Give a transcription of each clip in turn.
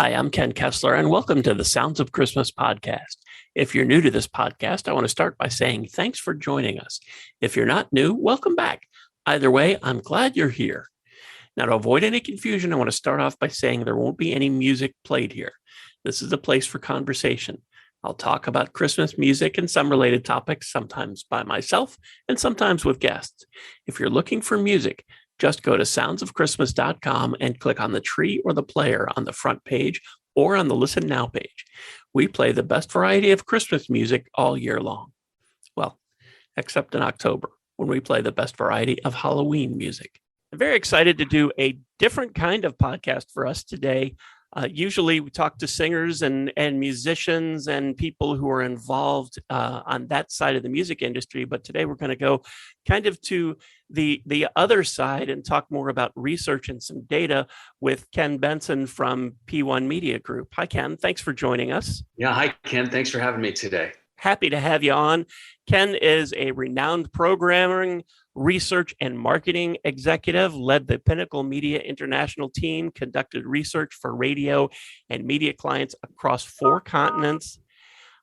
Hi, I'm Ken Kessler, and welcome to the Sounds of Christmas podcast. If you're new to this podcast, I want to start by saying thanks for joining us. If you're not new, welcome back. Either way, I'm glad you're here. Now, to avoid any confusion, I want to start off by saying there won't be any music played here. This is a place for conversation. I'll talk about Christmas music and some related topics, sometimes by myself and sometimes with guests. If you're looking for music, just go to soundsofchristmas.com and click on the tree or the player on the front page or on the Listen Now page. We play the best variety of Christmas music all year long. Well, except in October, when we play the best variety of Halloween music. I'm very excited to do a different kind of podcast for us today. Usually we talk to singers and musicians and people who are involved on that side of the music industry. But today we're going to go kind of to the other side and talk more about research and some data with Ken Benson from P1 Media Group. Hi, Ken. Thanks for joining us. Yeah. Hi, Ken. Thanks for having me today. Happy to have you on. Ken is a renowned programming, research, and marketing executive, led the Pinnacle Media International team, conducted research for radio and media clients across 4 continents,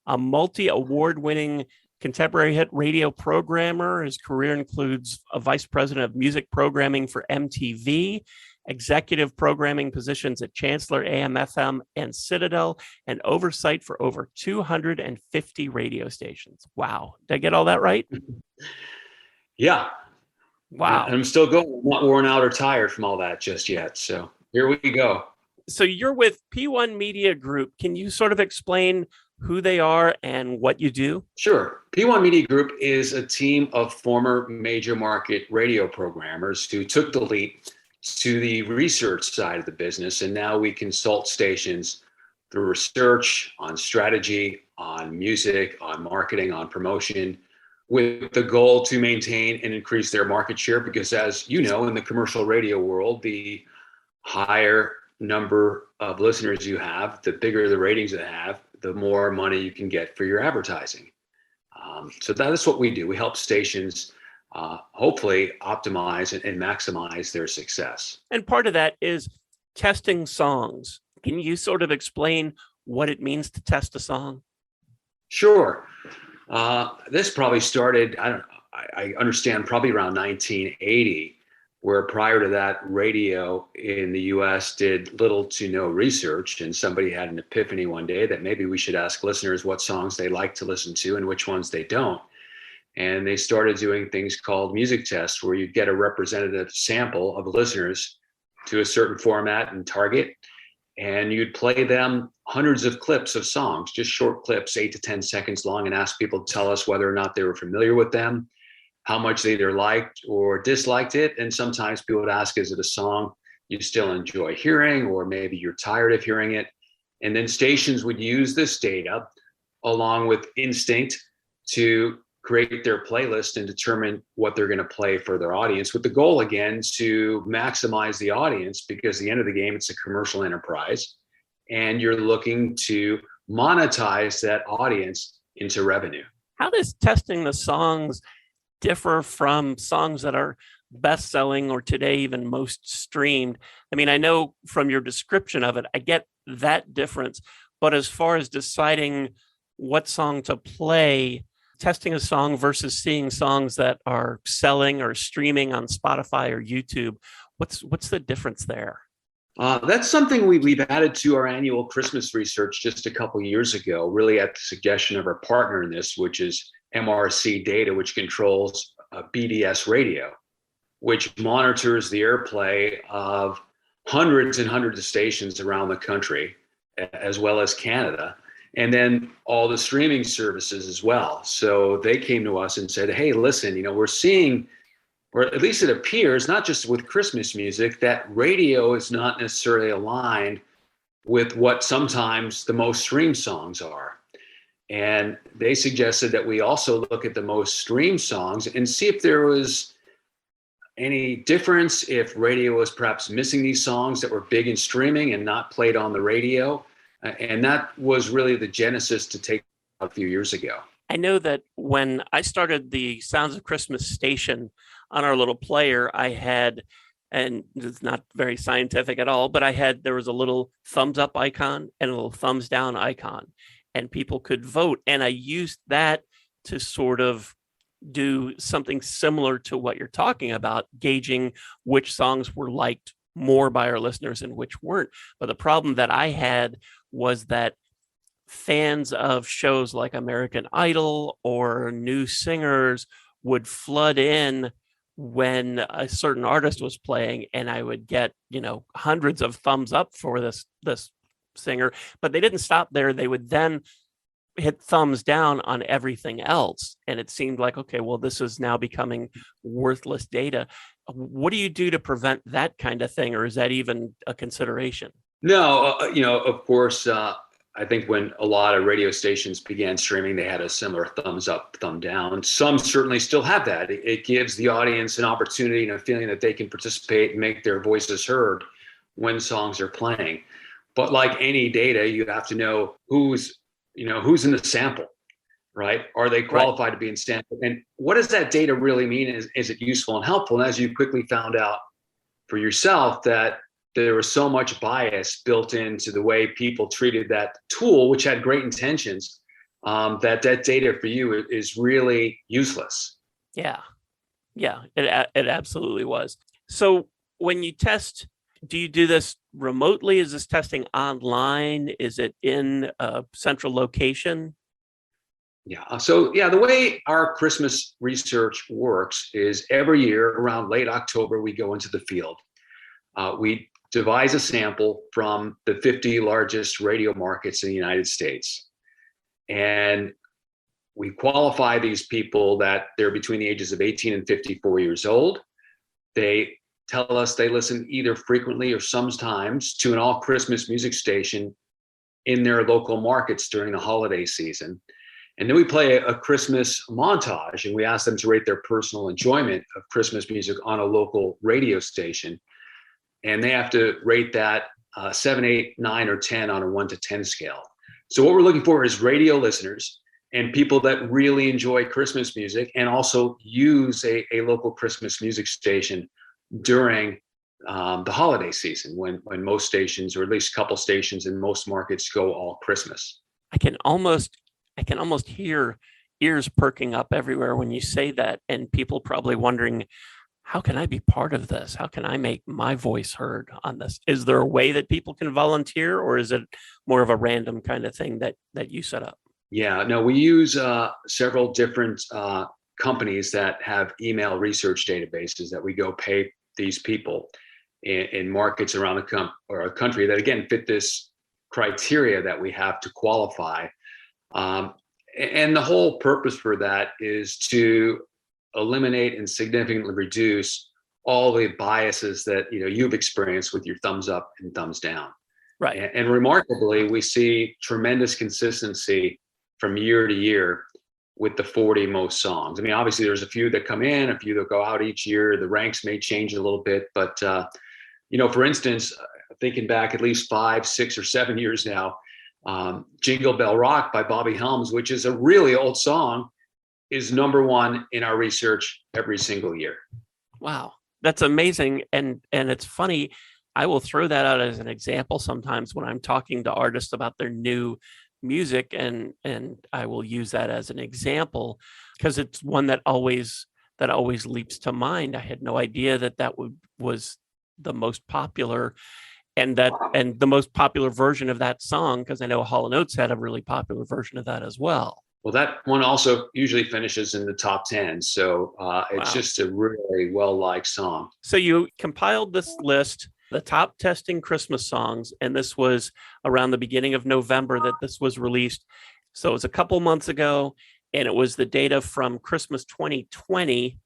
a multi-award-winning contemporary hit radio programmer. His career includes a vice president of music programming for MTV, executive programming positions at Chancellor, AM/FM, and Citadel, and oversight for over 250 radio stations. Wow. Did I get all that right? Yeah. Wow. I'm still going. I'm not worn out or tired from all that just yet. So here we go. So you're with P1 Media Group. Can you sort of explain who they are and what you do? Sure. P1 Media Group is a team of former major market radio programmers who took the leap to the research side of the business. And now we consult stations through research on strategy, on music, on marketing, on promotion, with the goal to maintain and increase their market share. Because as you know, in the commercial radio world, the higher number of listeners you have, the bigger the ratings you have, the more money you can get for your advertising. So that is what we do. We help stations hopefully optimize and maximize their success. And part of that is testing songs. Can you sort of explain what it means to test a song? Sure. This probably started, I understand, probably around 1980, where prior to that, radio in the US did little to no research, and somebody had an epiphany one day that maybe we should ask listeners what songs they like to listen to and which ones they don't. And they started doing things called music tests, where you'd get a representative sample of listeners to a certain format and target, and you'd play them hundreds of clips of songs, just short clips, 8 to 10 seconds long, and ask people to tell us whether or not they were familiar with them, how much they either liked or disliked it. And sometimes people would ask, is it a song you still enjoy hearing, or maybe you're tired of hearing it? And then stations would use this data along with instinct to create their playlist and determine what they're going to play for their audience, with the goal, again, to maximize the audience, because at the end of the game, it's a commercial enterprise, and you're looking to monetize that audience into revenue. How does testing the songs differ from songs that are best-selling or today even most streamed? I mean, I know from your description of it, I get that difference, but as far as deciding what song to play, testing a song versus seeing songs that are selling or streaming on Spotify or YouTube, what's the difference there? That's something we've added to our annual Christmas research just a couple of years ago, really at the suggestion of our partner in this, which is MRC Data, which controls BDS Radio, which monitors the airplay of hundreds and hundreds of stations around the country, as well as Canada, and then all the streaming services as well. So they came to us and said, hey, listen, we're seeing, or at least it appears, not just with Christmas music, that radio is not necessarily aligned with what sometimes the most streamed songs are. And they suggested that we also look at the most streamed songs and see if there was any difference, if radio was perhaps missing these songs that were big in streaming and not played on the radio. And that was really the genesis to take a few years ago. I know that when I started the Sounds of Christmas station on our little player, I had and it's not very scientific at all, but there was a little thumbs up icon and a little thumbs down icon, and people could vote. And I used that to sort of do something similar to what you're talking about, gauging which songs were liked more by our listeners and which weren't. But the problem that I had was that fans of shows like American Idol or New Singers would flood in when a certain artist was playing, and I would get, hundreds of thumbs up for this singer, but they didn't stop there. They would then hit thumbs down on everything else. And it seemed like, okay, well, this is now becoming worthless data. What do you do to prevent that kind of thing? Or is that even a consideration? No, of course, I think when a lot of radio stations began streaming, they had a similar thumbs up, thumb down. Some certainly still have that. It gives the audience an opportunity and a feeling that they can participate and make their voices heard when songs are playing. But like any data, you have to know who's in the sample, right? Are they qualified to be in sample? And what does that data really mean? Is it useful and helpful? And as you quickly found out for yourself, that there was so much bias built into the way people treated that tool, which had great intentions, that data for you is really useless. Yeah, it absolutely was. So when you test, do you do this remotely? Is this testing online? Is it in a central location? Yeah. So the way our Christmas research works is every year around late October, we go into the field. We devise a sample from the 50 largest radio markets in the United States. And we qualify these people that they're between the ages of 18 and 54 years old. They tell us they listen either frequently or sometimes to an all Christmas music station in their local markets during the holiday season. And then we play a Christmas montage, and we ask them to rate their personal enjoyment of Christmas music on a local radio station. And they have to rate that 7, 8, 9, or 10 on a 1 to 10 scale. So what we're looking for is radio listeners and people that really enjoy Christmas music and also use a local Christmas music station during the holiday season when most stations, or at least a couple stations in most markets, go all Christmas. I can almost hear ears perking up everywhere when you say that, and people probably wondering, how can I be part of this? How can I make my voice heard on this? Is there a way that people can volunteer, or is it more of a random kind of thing that you set up? Yeah, no, we use several different companies that have email research databases that we go pay these people in markets around the country that, again, fit this criteria that we have to qualify. And the whole purpose for that is to eliminate and significantly reduce all the biases that you've experienced with your thumbs up and thumbs down. Right. And remarkably, we see tremendous consistency from year to year with the 40 most songs. I mean, obviously there's a few that come in, a few that go out each year. The ranks may change a little bit, but for instance, thinking back at least 5, 6, or 7 years now, Jingle Bell Rock by Bobby Helms, which is a really old song, is number one in our research every single year. Wow, that's amazing. And it's funny, I will throw that out as an example sometimes when I'm talking to artists about their new music, and I will use that as an example because it's one that always leaps to mind. I had no idea that was the most popular, and the most popular version of that song, because I know Hall & Oates had a really popular version of that as well. Well, that one also usually finishes in the top 10. So it's just a really well-liked song. So you compiled this list, the top testing Christmas songs, and this was around the beginning of November that this was released. So it was a couple months ago, and it was the data from Christmas 2020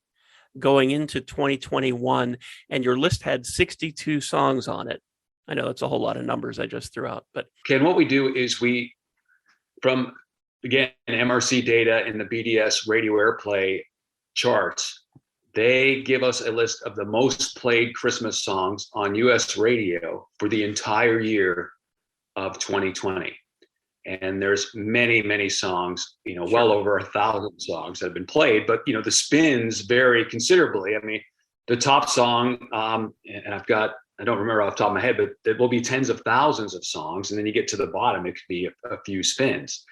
going into 2021, and your list had 62 songs on it. I know that's a whole lot of numbers I just threw out, but Ken, what we do is from again, MRC data and the BDS radio airplay charts, they give us a list of the most played Christmas songs on US radio for the entire year of 2020. And there's many, many songs, Sure. Well over 1,000 songs that have been played, but the spins vary considerably. I mean, the top song, and I don't remember off the top of my head, but there will be tens of thousands of songs. And then you get to the bottom, it could be a few spins.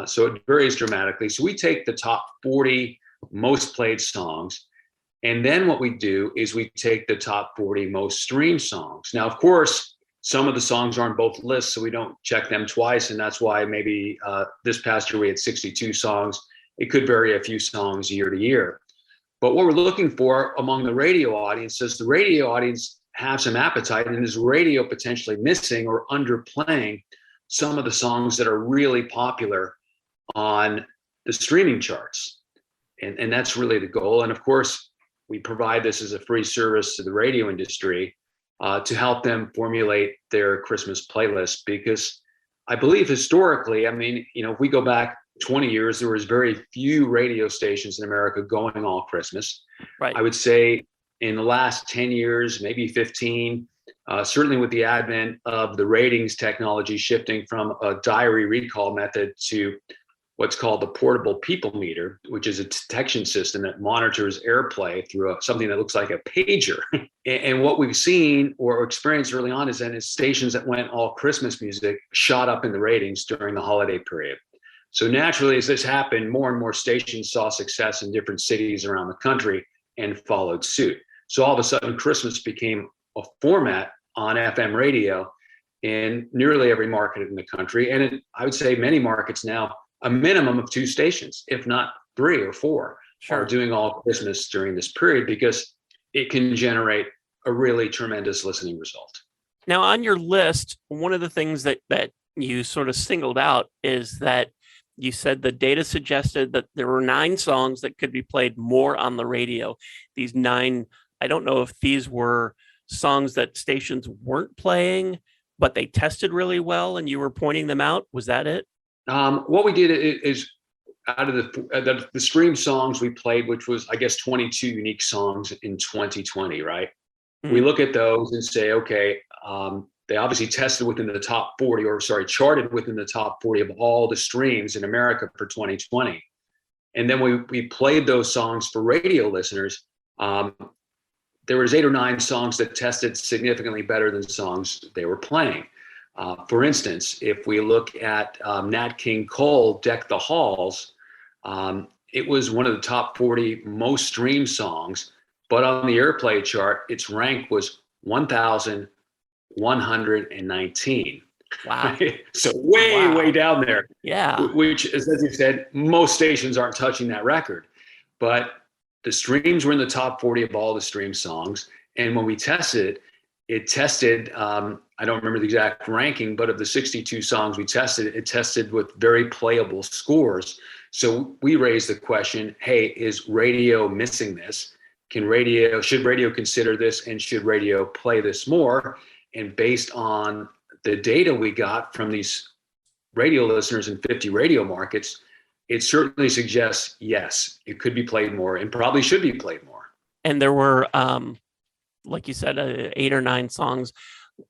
So it varies dramatically. So we take the top 40 most played songs. And then what we do is we take the top 40 most streamed songs. Now, of course, some of the songs are on both lists, so we don't check them twice. And that's why maybe this past year we had 62 songs. It could vary a few songs year to year. But what we're looking for among the radio audience is the radio audience have some appetite, and is radio potentially missing or underplaying some of the songs that are really popular on the streaming charts. And that's really the goal. And of course, we provide this as a free service to the radio industry to help them formulate their Christmas playlist, because I believe historically, I mean, if we go back 20 years, there was very few radio stations in America going all Christmas. Right. I would say in the last 10 years, maybe 15, certainly with the advent of the ratings technology shifting from a diary recall method to what's called the portable people meter, which is a detection system that monitors airplay through something that looks like a pager. And what we've seen or experienced early on is that stations that went all Christmas music shot up in the ratings during the holiday period. So naturally, as this happened, more and more stations saw success in different cities around the country and followed suit. So all of a sudden, Christmas became a format on FM radio in nearly every market in the country. And I would say many markets now, a minimum of 2 stations, if not 3 or 4, are doing all Christmas during this period, because it can generate a really tremendous listening result. Now, on your list, one of the things that you sort of singled out is that you said the data suggested that there were 9 songs that could be played more on the radio. These 9, I don't know if these were songs that stations weren't playing, but they tested really well and you were pointing them out. Was that it? What we did is out of the stream songs we played, which was, I guess, 22 unique songs in 2020, right? Mm-hmm. We look at those and say, okay, they obviously tested within the top 40, charted within the top 40 of all the streams in America for 2020. And then we played those songs for radio listeners. There was 8 or 9 songs that tested significantly better than songs they were playing. For instance, if we look at Nat King Cole, Deck the Halls, it was one of the top 40 most streamed songs, but on the airplay chart, its rank was 1,119. Wow. So way down there. Yeah. Which, as you said, most stations aren't touching that record. But the streams were in the top 40 of all the stream songs. And when we tested, it tested, I don't remember the exact ranking, but of the 62 songs we tested, it tested with very playable scores. So we raised the question, hey, is radio missing this? Should radio consider this, and should radio play this more? And based on the data we got from these radio listeners in 50 radio markets, it certainly suggests, yes, it could be played more and probably should be played more. And there were, like you said, 8 or 9 songs.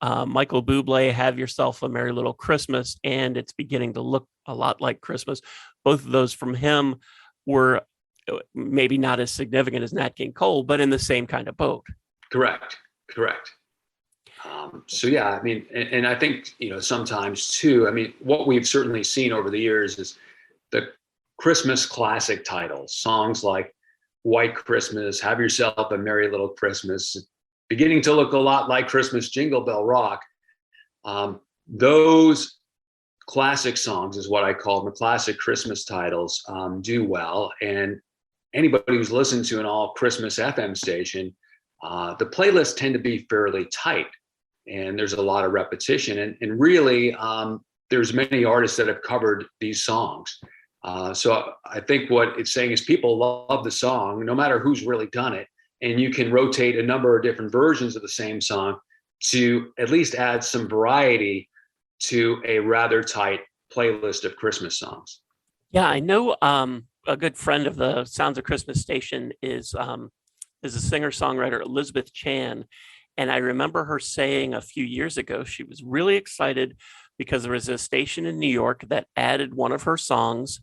Michael Bublé, Have Yourself a Merry Little Christmas, and It's Beginning to Look a Lot Like Christmas. Both of those from him were maybe not as significant as Nat King Cole, but in the same kind of boat. Correct. So yeah, I mean, and I think, sometimes too, I mean, what we've certainly seen over the years is the Christmas classic titles, songs like White Christmas, Have Yourself a Merry Little Christmas, Beginning to Look a Lot Like Christmas, Jingle Bell Rock. Those classic songs is what I call them, the classic Christmas titles, do well. And anybody who's listened to an all Christmas FM station, the playlists tend to be fairly tight, and there's a lot of repetition. And really, there's many artists that have covered these songs. So I think what it's saying is people love the song, no matter who's really done it. And you can rotate a number of different versions of the same song to at least add some variety to a rather tight playlist of Christmas songs. Yeah, I know a good friend of the Sounds of Christmas station is a singer-songwriter, Elizabeth Chan. And I remember her saying a few years ago, she was really excited because there was a station in New York that added one of her songs,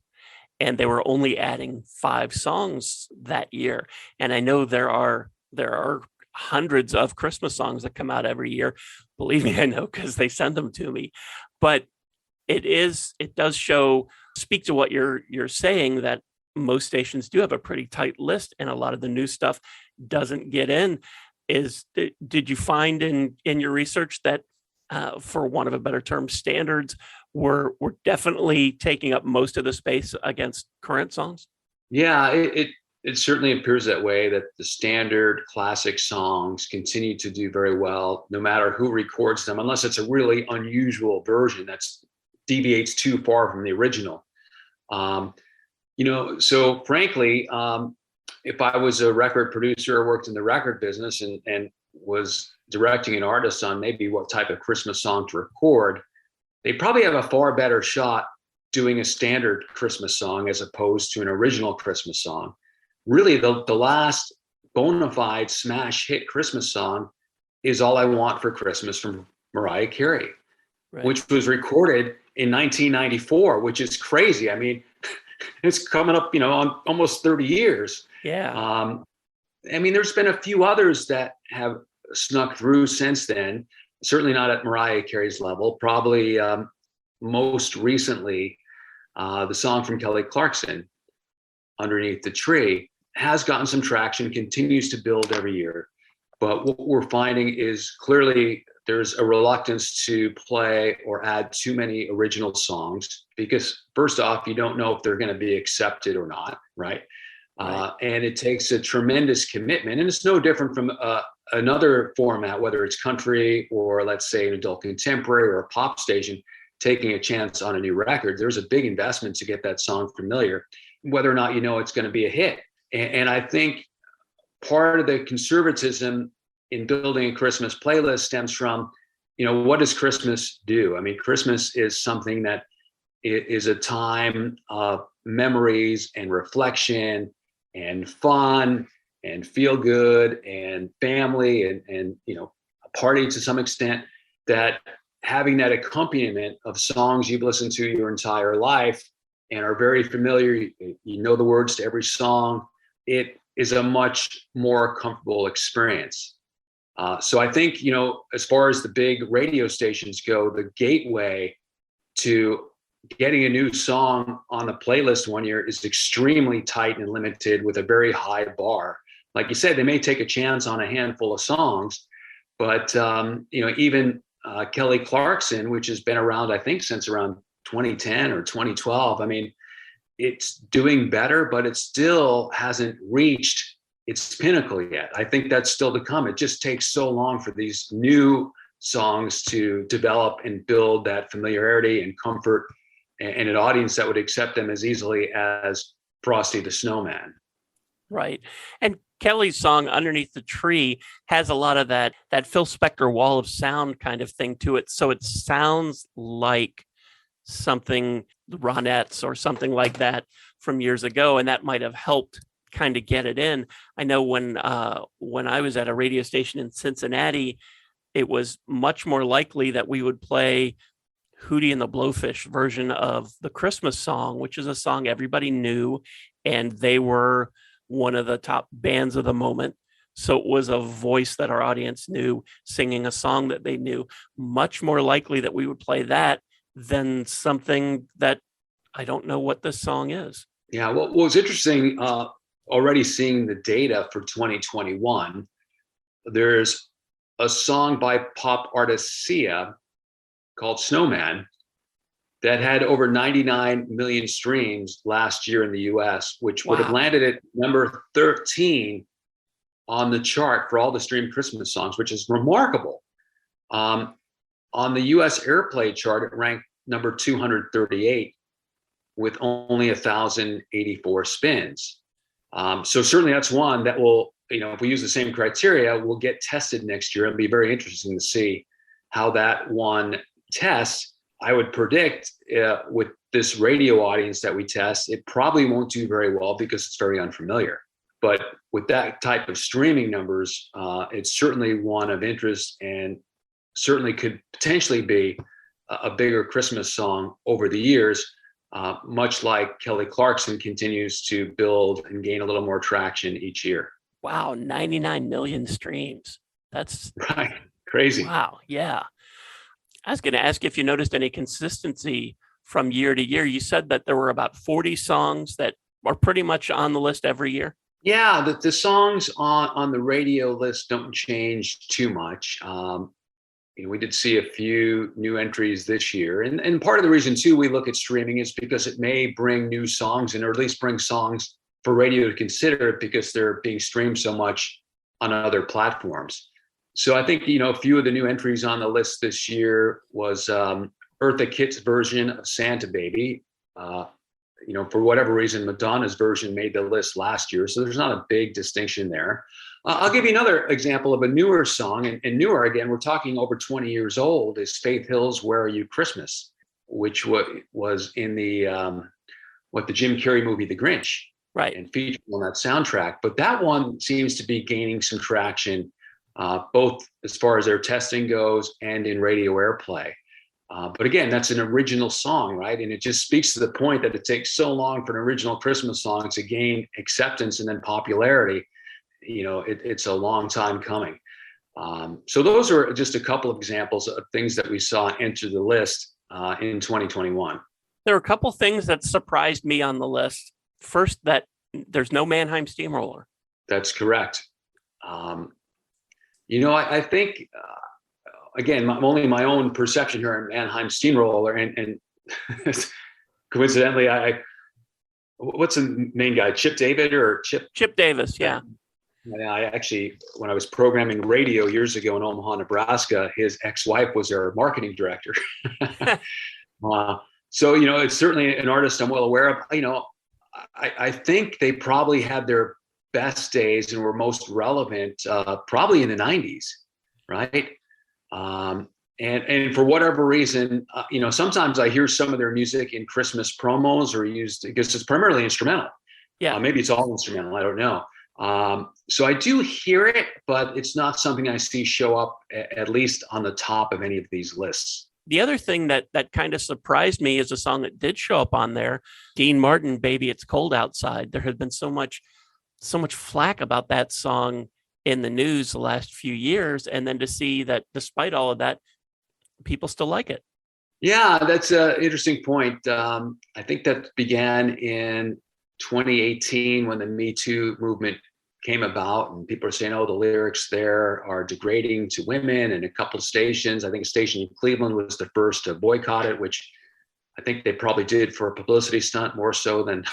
and they were only adding 5 songs that year. And I know there are there are hundreds of Christmas songs that come out every year. Believe me, I know, because they send them to me. But it does speak to what you're saying, that most stations do have a pretty tight list, and a lot of the new stuff doesn't get in. Did you find in your research that, for want of a better term, standards were definitely taking up most of the space against current songs? Yeah, it certainly appears that way, that the standard classic songs continue to do very well, no matter who records them, unless it's a really unusual version that deviates too far from the original. So frankly, if I was a record producer or worked in the record business and was directing an artist on maybe what type of Christmas song to record, they probably have a far better shot doing a standard Christmas song as opposed to an original Christmas song. Really, the last bona fide smash hit Christmas song is All I Want for Christmas from Mariah Carey, right, which was recorded in 1994, which is crazy. I mean, it's coming up, on almost 30 years. Yeah. There's been a few others that have snuck through since then, certainly not at Mariah Carey's level. Probably most recently, the song from Kelly Clarkson, Underneath the Tree, has gotten some traction, continues to build every year. But what we're finding is clearly there's a reluctance to play or add too many original songs because, first off, you don't know if they're going to be accepted or not, right? And it takes a tremendous commitment. And it's no different from another format, whether it's country or, let's say, an adult contemporary or a pop station taking a chance on a new record. There's a big investment to get that song familiar, whether or not you know it's going to be a hit. And I think part of the conservatism in building a Christmas playlist stems from, what does Christmas do? I mean, Christmas is something that is a time of memories and reflection and fun and feel good and family and a party to some extent, that having that accompaniment of songs you've listened to your entire life and are very familiar, you know the words to every song, it is a much more comfortable experience. So I think, as far as the big radio stations go, the gateway to getting a new song on the playlist one year is extremely tight and limited with a very high bar. Like you said, they may take a chance on a handful of songs, but even Kelly Clarkson, which has been around, I think, since around 2010 or 2012. I mean, it's doing better, but it still hasn't reached its pinnacle yet. I think that's still to come. It just takes so long for these new songs to develop and build that familiarity and comfort and an audience that would accept them as easily as Frosty the Snowman. Right. And Kelly's song Underneath the Tree has a lot of that Phil Spector wall of sound kind of thing to it. So it sounds like something, the Ronettes or something like that from years ago. And that might have helped kind of get it in. I know when I was at a radio station in Cincinnati, it was much more likely that we would play Hootie and the Blowfish version of the Christmas song, which is a song everybody knew, and they were one of the top bands of the moment. So it was a voice that our audience knew singing a song that they knew. Much more likely that we would play that than something that I don't know what this song is. Yeah, well, what was interesting, already seeing the data for 2021, there's a song by pop artist Sia called Snowman that had over 99 million streams last year in the US, which would have landed at number 13 on the chart for all the streamed Christmas songs, which is remarkable. On the US airplay chart, it ranked number 238 with only 1,084 spins. So certainly that's one that will, if we use the same criteria, will get tested next year. It'll be very interesting to see how that one tests. I would predict with this radio audience that we test, it probably won't do very well because it's very unfamiliar. But with that type of streaming numbers, it's certainly one of interest and certainly could potentially be a bigger Christmas song over the years, much like Kelly Clarkson continues to build and gain a little more traction each year. Wow, 99 million streams. That's Right. Crazy. wow. Yeah. I was going to ask if you noticed any consistency from year to year. You said that there were about 40 songs that are pretty much on the list every year. Yeah, the songs on the radio list don't change too much. We did see a few new entries this year. And part of the reason, too, we look at streaming is because it may bring new songs in, or at least bring songs for radio to consider because they're being streamed so much on other platforms. So I think, a few of the new entries on the list this year was Eartha Kitt's version of Santa Baby. For whatever reason, Madonna's version made the list last year. So there's not a big distinction there. I'll give you another example of a newer song, and newer again, we're talking over 20 years old, is Faith Hill's Where Are You Christmas, which was in the Jim Carrey movie, The Grinch, right, and featured on that soundtrack. But that one seems to be gaining some traction, both as far as their testing goes and in radio airplay. But again, that's an original song, right? And it just speaks to the point that it takes so long for an original Christmas song to gain acceptance and then popularity. It's a long time coming. So those are just a couple of examples of things that we saw enter the list in 2021. There are a couple things that surprised me on the list. First, that there's no Mannheim Steamroller. That's correct. I think, again, only my own perception here in Mannheim Steamroller, and coincidentally, what's the main guy? Chip David or Chip? Chip Davis, yeah. I actually, when I was programming radio years ago in Omaha, Nebraska, his ex-wife was our marketing director. So, it's certainly an artist I'm well aware of. I think they probably had their best days and were most relevant probably in the 90s, right? And for whatever reason, sometimes I hear some of their music in Christmas promos or used because it's primarily instrumental. Yeah, maybe it's all instrumental. I don't know. So I do hear it, but it's not something I see show up at least on the top of any of these lists. The other thing that kind of surprised me is a song that did show up on there, Dean Martin, Baby It's Cold Outside. There had been so much flack about that song in the news the last few years. And then to see that despite all of that, people still like it. Yeah, that's an interesting point. I think that began in 2018 when the Me Too movement came about, and people are saying, the lyrics there are degrading to women. And a couple of stations, I think a station in Cleveland was the first to boycott it, which I think they probably did for a publicity stunt more so than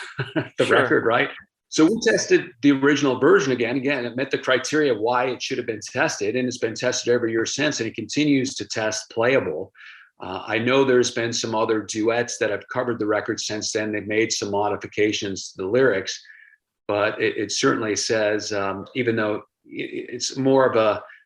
the record, right? So we tested the original version again. It met the criteria of why it should have been tested, and it's been tested every year since, and it continues to test playable. I know there's been some other duets that have covered the record since then. They've made some modifications to the lyrics, but it certainly says, even though it's more of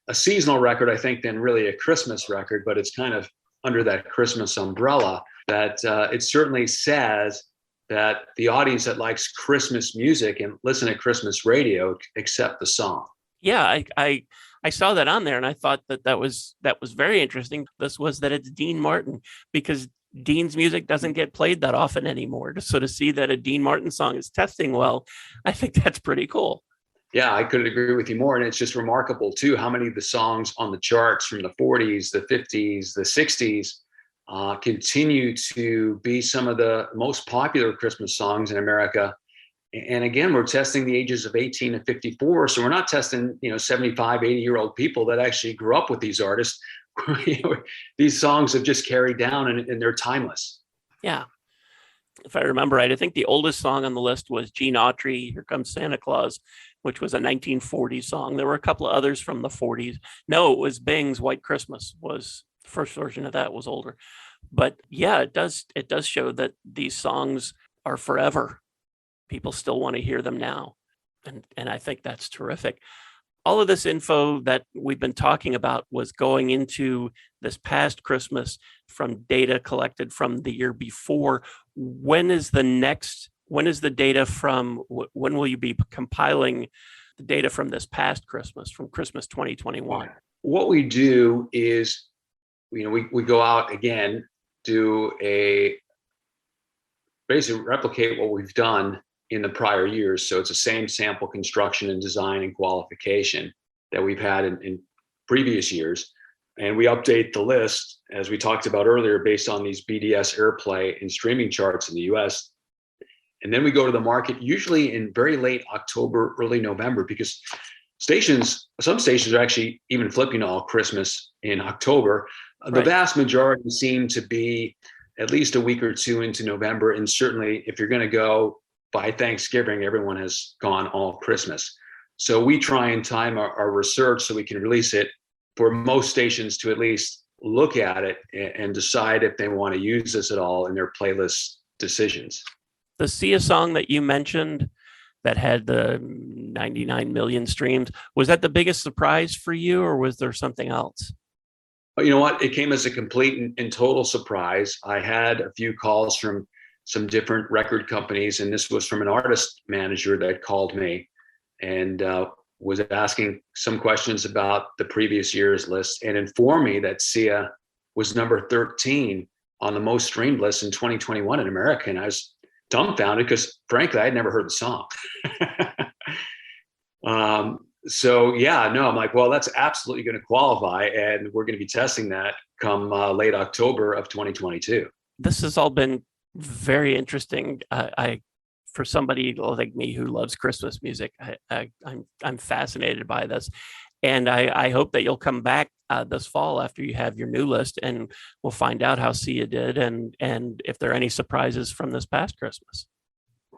a seasonal record, I think, than really a Christmas record, but it's kind of under that Christmas umbrella, that it certainly says that the audience that likes Christmas music and listen to Christmas radio accept the song. Yeah, I saw that on there, and I thought that was very interesting. This was that it's Dean Martin, because Dean's music doesn't get played that often anymore. So to see that a Dean Martin song is testing well, I think that's pretty cool. Yeah, I couldn't agree with you more. And it's just remarkable, too, how many of the songs on the charts from the 40s, the 50s, the 60s continue to be some of the most popular Christmas songs in America. And again, we're testing the ages of 18 to 54. So we're not testing, 75, 80-year-old people that actually grew up with these artists. These songs have just carried down and they're timeless. Yeah. If I remember right, I think the oldest song on the list was Gene Autry, Here Comes Santa Claus, which was a 1940s song. There were a couple of others from the 40s. No, it was Bing's White Christmas was the first version of that, was older. But yeah, it does show that these songs are forever. People still want to hear them now. And I think that's terrific. All of this info that we've been talking about was going into this past Christmas from data collected from the year before. When is the data from, when will you be compiling the data from this past Christmas, from Christmas 2021? What we do is, we go out again, basically replicate what we've done in the prior years. So it's the same sample construction and design and qualification that we've had in previous years. And we update the list, as we talked about earlier, based on these BDS airplay and streaming charts in the US. And then we go to the market usually in very late October, early November, because some stations are actually even flipping all Christmas in October. Right. The vast majority seem to be at least a week or two into November. And certainly if you're going to go by Thanksgiving, everyone has gone all Christmas. So we try and time our research so we can release it for most stations to at least look at it and decide if they want to use this at all in their playlist decisions. The Sia song that you mentioned that had the 99 million streams, was that the biggest surprise for you, or was there something else? You know what? It came as a complete and total surprise. I had a few calls from some different record companies, and this was from an artist manager that called me and was asking some questions about the previous year's list and informed me that Sia was number 13 on the most streamed list in 2021 in America. And I was dumbfounded because, frankly, I had never heard the song. So yeah, no, I'm like, well, that's absolutely going to qualify, and we're going to be testing that come late October of 2022. This has all been very interesting. For somebody like me who loves Christmas music, I'm fascinated by this, and I hope that you'll come back this fall after you have your new list, and we'll find out how Sia did, and if there are any surprises from this past Christmas.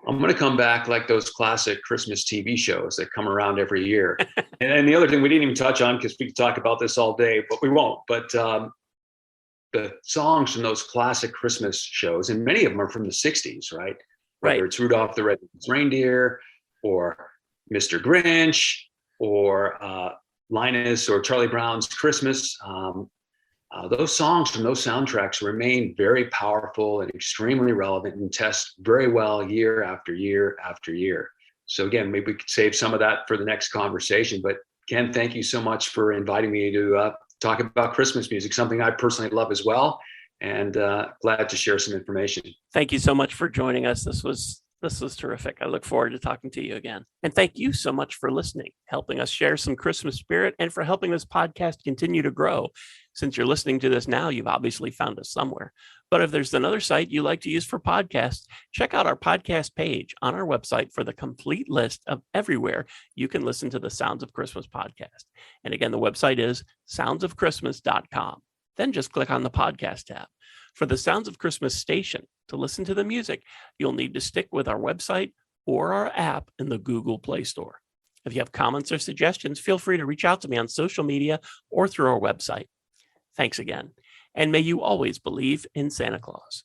I'm going to come back like those classic Christmas TV shows that come around every year. And the other thing we didn't even touch on, because we could talk about this all day, but we won't. But the songs from those classic Christmas shows, and many of them are from the 60s, right? Whether it's Rudolph the Red-Nosed Reindeer or Mr. Grinch or Linus or Charlie Brown's Christmas. Those songs from those soundtracks remain very powerful and extremely relevant and test very well year after year after year. So again, maybe we could save some of that for the next conversation. But Ken, thank you so much for inviting me to talk about Christmas music, something I personally love as well. And glad to share some information. Thank you so much for joining us. This was terrific. I look forward to talking to you again. And thank you so much for listening, helping us share some Christmas spirit, and for helping this podcast continue to grow. Since you're listening to this now, you've obviously found us somewhere. But if there's another site you like to use for podcasts, check out our podcast page on our website for the complete list of everywhere you can listen to the Sounds of Christmas podcast. And again, the website is soundsofchristmas.com. Then just click on the podcast tab. For the Sounds of Christmas station, to listen to the music, you'll need to stick with our website or our app in the Google Play Store. If you have comments or suggestions, feel free to reach out to me on social media or through our website. Thanks again, and may you always believe in Santa Claus.